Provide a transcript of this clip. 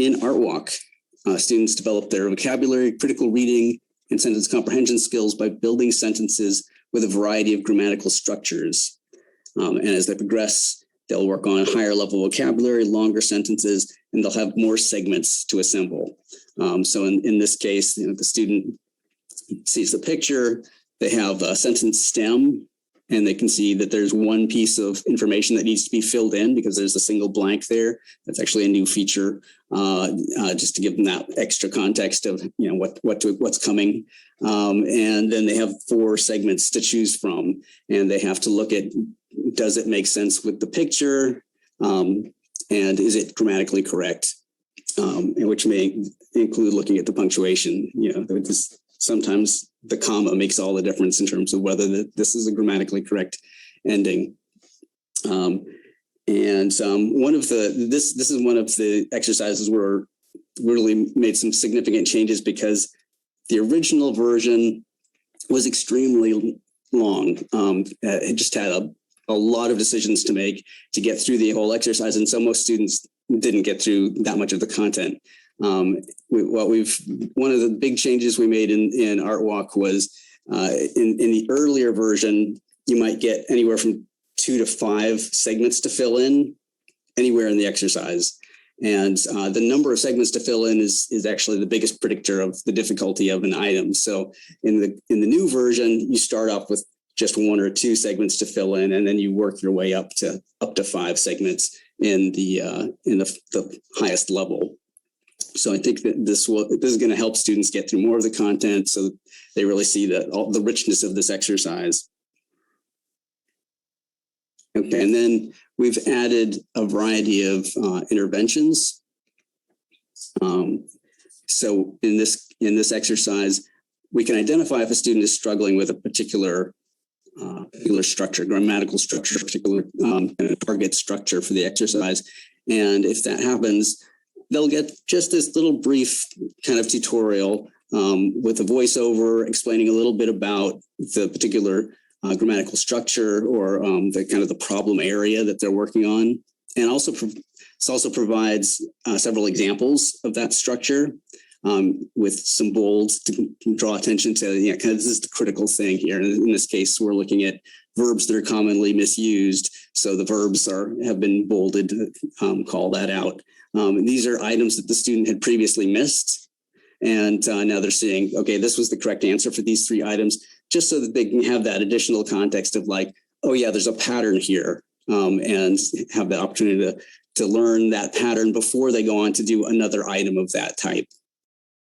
in Art Walk, students develop their vocabulary, critical reading, and sentence comprehension skills by building sentences with a variety of grammatical structures. And as they progress, they'll work on a higher level vocabulary, longer sentences, and they'll have more segments to assemble. So in this case, the student sees the picture, they have a sentence stem, and they can see that there's one piece of information that needs to be filled in because there's a single blank there. That's actually a new feature, just to give them that extra context of what's coming. And then they have 4 segments to choose from, and they have to look at, does it make sense with the picture, and is it grammatically correct, which may include looking at the punctuation. Sometimes the comma makes all the difference in terms of whether this is a grammatically correct ending. One of this is one of the exercises where we really made some significant changes because the original version was extremely long. It just had a lot of decisions to make to get through the whole exercise, and so most students didn't get through that much of the content. One of the big changes we made in Art Walk was in the earlier version, you might get anywhere from 2 to 5 segments to fill in anywhere in the exercise. And the number of segments to fill in is actually the biggest predictor of the difficulty of an item. So in the new version, you start off with just 1 or 2 segments to fill in, and then you work your way up to 5 segments in the highest level. So I think that this is going to help students get through more of the content, so they really see the richness of this exercise. Okay, and then we've added a variety of interventions. So in this exercise, we can identify if a student is struggling with a particular structure, grammatical structure, particular target structure for the exercise, and if that happens, they'll get just this little brief kind of tutorial with a voiceover explaining a little bit about the particular grammatical structure or the kind of the problem area that they're working on. And also this also provides several examples of that structure with some bold to draw attention to, kind of this is the critical thing here. And in this case, we're looking at verbs that are commonly misused. So the verbs have been bolded to call that out. These are items that the student had previously missed. And now they're saying, okay, this was the correct answer for these 3 items, just so that they can have that additional context of like, oh yeah, there's a pattern here, and have the opportunity to learn that pattern before they go on to do another item of that type.